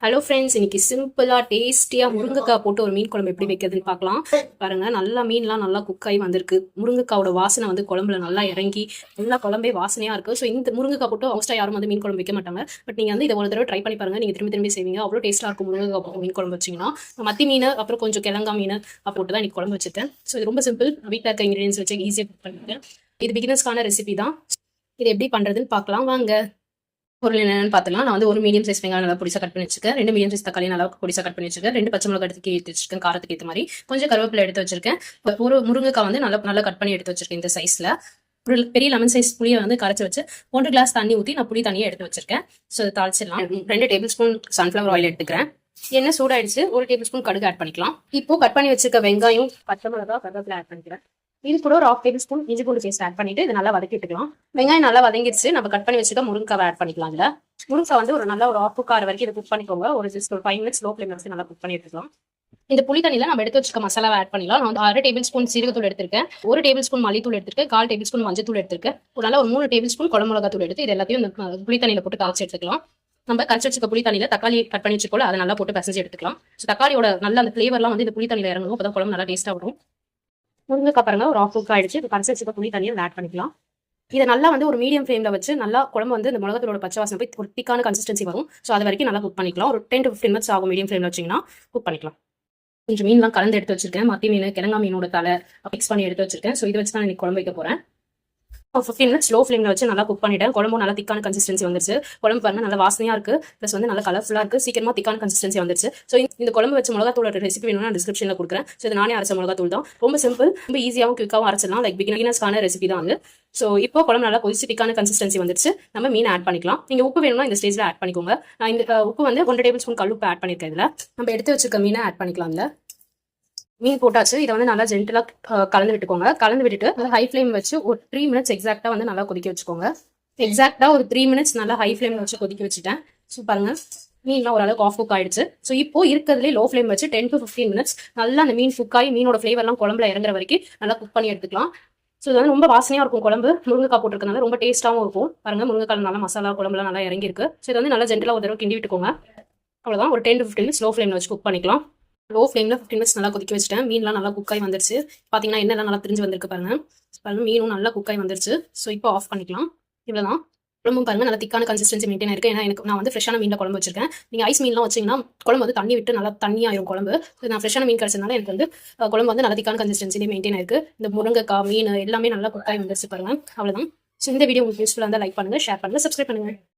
Hello friends, இன்னைக்கு சிம்பிளா டேஸ்டியா முருங்கைக்காய் போட்டு ஒரு மீன் குழம்பு எப்படி வைக்கிறதுன்னு பார்க்கலாம். பாருங்க, நல்லா மீன்லாம் நல்லா குக் ஆகி வந்திருக்கு. முருங்கைக்காவோட வாசனை வந்து குழம்புல நல்லா இறங்கி நல்லா குழம்பே வாசனையா இருக்கு. ஸோ இந்த முருங்கைக்காய் போட்டு மோஸ்ட்டாக யாரும் வந்து மீன் குழம்பு வைக்க மாட்டாங்க. பட் நீங்க வந்து இதை ஒரு தடவை ட்ரை பண்ணி பாருங்க, நீங்க திரும்பி திரும்பி செய்வீங்க. அவ்வளோ டேஸ்டா இருக்கும் முருங்கைக்காய் போட்டு மீன் குழம்பு வச்சிங்கன்னா. மத்தி மீன் அப்புறம் கொஞ்சம் கிழங்கா மீன் போட்டு தான் இன்னைக்கு குழம்பு வச்சிருக்கேன். ஸோ இது ரொம்ப சிம்பிள், வீட்டில் இருக்க இன்கிரீடியன்ஸ் வச்சு ஈஸியாக குக் பண்ணிட்டேன். இது பிகினர்ஸ்க்கான ரெசிபி தான். இது எப்படி பண்றதுன்னு பார்க்கலாம் வாங்க. பொருள் என்னென்னு பார்த்துலாம். நான் வந்து ஒரு மீடியம் சைஸ் வெங்காயம் நல்லா பொடிசா கட் பண்ணி வச்சிருக்கேன். 2 மீடியம் சைஸ் தக்காளி நல்லா பொடிசா கட் பண்ணி வச்சிருக்கேன். 2 பச்சை மிளகாய் எடுத்து எடுத்து வச்சிருக்கேன் காரத்துக்கு ஏற்ற மாதிரி. கொஞ்சம் கருவேப்பிலை எடுத்து வச்சிருக்கேன். ஒரு முருங்கைக்காய் வந்து நல்லா நல்லா கட் பண்ணி எடுத்து வச்சிருக்கேன் இந்த சைஸ்ல. ஒரு பெரிய லெமன் சைஸ் புளியை வந்து கரைச்சி வச்சு 1 கிளாஸ் தண்ணி ஊற்றி நான் புளி தண்ணியை எடுத்து வச்சிருக்கேன். ஸோ அதை தாளிச்சிடலாம். 2 டேபிள் ஸ்பூன் சன்ஃப்ளவர் ஆயில் எடுத்துக்கிறேன். எண்ணெய் சூடாயிடுச்சு. 1 டேபிள் ஸ்பூன் கடுகு ஆட் பண்ணிக்கலாம். இப்போ கட் பண்ணி வச்சிருக்க வெங்காயம், பச்சை மிளகாய், கருவேப்பிலை ஆட் பண்ணிக்கிறேன். இது கூட ஒரு 1/2 டேபிள் ஸ்பூன் இஞ்சி பூண்டு பேஸ்ட் ஆட் பண்ணிட்டு இது நல்லா வதக்கிட்டுக்கலாம். வெங்காயம் நல்லா வதங்கிடுச்சு. நம்ம கட் பண்ணி வச்சுக்க முருங்கைக்காவை ஆட் பண்ணிக்கலாம். இதுல முருங்கை வந்து ஒரு நல்லா ஒரு 1/2 குக் ஆகிற வரைக்கும் இதை குக் பண்ணிக்கோங்க. ஒரு 5 மினிட்ஸ் லோ ஃப்ளேம்ல வச்சு நல்லா குக் பண்ணி எடுத்துக்கலாம். இந்த புளி தண்ணியில நம்ம எடுத்து வச்சுக்க மசாலாவை ஆட் பண்ணிடலாம். நான் வந்து 1/2 டேபிள் ஸ்பூன் சீரகத்தூள் எடுத்திருக்கேன். 1 டேபிள் ஸ்பூன் மல்லித்தூள் எடுத்திருக்கேன். 1/4 டேபிள் ஸ்பூன் மஞ்சத்தூள் எடுத்திருக்கேன். ஒரு நல்லா ஒரு 3 டேபிள் ஸ்பூன் குழம்பு மிளகாய் தூள் எடுத்து இது எல்லாத்தையும் இந்த புளி தண்ணியில போட்டு கரைச்சி எடுத்துக்கலாம். நம்ம கரைச்சி வச்சுக்க புளி தண்ணியில தக்காளி கட் பண்ணி வச்சுக்கோல அதை நல்லா போட்டு பிசைஞ்சு எடுத்துக்கலாம். ஸோ தக்காளியோட நல்ல அந்த ஃபிளேவர்லாம் வந்து இந்த புளி தண்ணியில இறங்கும். அப்பதான் குழம்பு நல்லா டேஸ்டா வரும். முருங்கைக்காய் பாருங்க ஒரு 1/2 குக் ஆயிடுச்சு. இப்போ கரைச்சி வச்சுக்க புளி தண்ணியை ஆட் பண்ணிக்கலாம். இதை நல்லா வந்து ஒரு மீடியம் ஃப்ளேம்ல வச்சு நல்லா குழம்பு வந்து இந்த மிளகாத்தூளோட பச்சை வாசனை போய் ஒரு திக்கான கன்சிஸ்டன்சி வரும். ஸோ அது வரைக்கும் நல்லா குக் பண்ணிக்கலாம். ஒரு 10 to 15 மினிட்ஸ் ஆகும் மீடியம் ஃப்ளேம்ல வச்சிங்கன்னா குக் பண்ணிக்கலாம். கொஞ்சம் மீன்லாம் கலந்து எடுத்து வச்சிருக்கேன். மத்தி மீன், கிழங்கா மீனோட தலை மிக்ஸ் பண்ணி எடுத்து வச்சிருக்கேன். ஸோ இதை வச்சு தான் இன்னைக்கு குழம்பு வைக்க போறேன். 15 மினிட்ஸ் லோ ஃப்ளேம்ல வச்சு நல்லா குக் பண்ணிட்டேன். குழம்பும் நல்லா திக்கான கன்சிஸ்டன்சி வந்துருச்சு. குழம்பு பாருங்க நல்லா வாசனையா இருக்கு. ப்ளஸ் வந்து நல்லா கலர்ஃபுல்லா இருக்கு. சீக்கிரமா திக்கான கன்சிஸ்டன்சி வந்துருச்சு. ஸோ இந்த குழம்பு வச்ச மிளகாத்தூளோட ரெசிபி வேணும்னா டிஸ்கிரிப்ஷன்ல கொடுக்குறேன். ஸோ இது நானே அரைச்ச மிளகாத்தூள் தான். ரொம்ப சிம்பிள், ரொம்ப ஈஸியாகவும் குயிக்காகவும் அரைச்சிடலாம். லைக் பிகினர்ஸ்க்கான ரெசிபி தான் வந்து. ஸோ இப்போ குழம்பு நல்லா கொதிச்சு திக்கான கன்சிஸ்டன்சி வந்துருச்சு. நம்ம மீன் ஆட் பண்ணிக்கலாம். நீங்க உப்பு வேணும்னா இந்த ஸ்டேஜ்ல ஆட் பண்ணிக்கோங்க. நான் இந்த உப்பு வந்து 1 டேபிள் ஸ்பூன் கல் உப்பு ஆட் பண்ணிருக்கேன். இதுல நம்ம எடுத்து வச்சிருக்க மீனை ஆட் பண்ணிக்கலாம். மீன் போட்டாச்சு. இதை வந்து நல்லா ஜென்டலா கலந்து விட்டுக்கோங்க. கலந்து விட்டுட்டு ஹை ஃப்ளேம் வச்சு ஒரு 3 மினிட்ஸ் எக்ஸாக்டா வந்து நல்லா கொதிக்க வச்சுக்கோங்க. எக்ஸாக்டா ஒரு 3 மினிட்ஸ் நல்லா ஹை ஃப்ளேம் வச்சு கொதிக்க வச்சுட்டேன். ஸோ பாருங்க மீன்லாம் ஓரளவுக்கு ஆஃப் குக் ஆயிடுச்சு. ஸோ இப்போ இருக்கிறதுலே லோ ஃப்ளேம் வச்சு 10 to 15 மினிட்ஸ் நல்லா அந்த மீன் குக் ஆகி மீனோட ஃபிளேவர்லாம் குழம்புல இறங்குற வரைக்கும் நல்லா குக் பண்ணி எடுத்துக்கலாம். ஸோ இது வந்து ரொம்ப வாசனையா இருக்கும். குழம்பு முருங்கைக்காய் போட்டிருக்கனால ரொம்ப டேஸ்ட்டாகவும் இருக்கும். பாருங்க முருங்கைக்காய் நல்லா மசாலா குழம்புலாம் நல்லா இறங்கி இருக்கு. ஸோ இது வந்து நல்லா ஜென்டலா ஒரு தடவை கிண்டி விட்டுக்கோங்க. அவ்வளோதான். ஒரு 10 to 15 மினிட்ஸ் லோ ஃப்ளேம்ல வச்சு குக் பண்ணிக்கலாம். லோ ஃப்ளேம்ல 15 மினிட்ஸ் நல்லா கொதிக்க வச்சிட்டேன். மீன்லாம் நல்லா குக் ஆகி வந்துருச்சு. பாத்தீங்கன்னா எண்ணெய்லாம் நல்லா திரிஞ்சு வந்திருக்கு பாருங்க. மீனும் நல்லா குக் ஆகி வந்துருச்சு. ஸோ இப்போ ஆஃப் பண்ணிக்கலாம். இவ்வளவுதான். குழம்பும் பாருங்க நல்லா திக்கான கன்சிஸ்டன்சி மெயின்டைன் இருக்கு. ஏன்னா நான் வந்து ஃப்ரெஷ்ஷான மீன்ல குழம்பு வச்சிருக்கேன். நீங்க ஐஸ் மீன்லாம் வச்சீங்கன்னா குழம்பு வந்து தண்ணி விட்டு நல்லா தண்ணியாயிரும் குழம்பு. நான் ஃப்ரெஷ்ஷான மீன் கிடைச்சதுனால எனக்கு வந்து குழம்பு வந்து நல்லா திக்கான கன்சிஸ்டன்சிலே மெயின்டைன் இருக்கு. இந்த முருங்கைக்காய் மீன் எல்லாமே நல்லா குக் ஆகி வந்துருச்சு பாருங்க. அவ்வளவுதான். ஸோ இந்த வீடியோ உங்களுக்கு யூஸ்ஃபுல்லாக இருந்தால் லைக் பண்ணுங்க, ஷேர் பண்ணுங்க, சப்ஸ்கிரைப் பண்ணுங்க.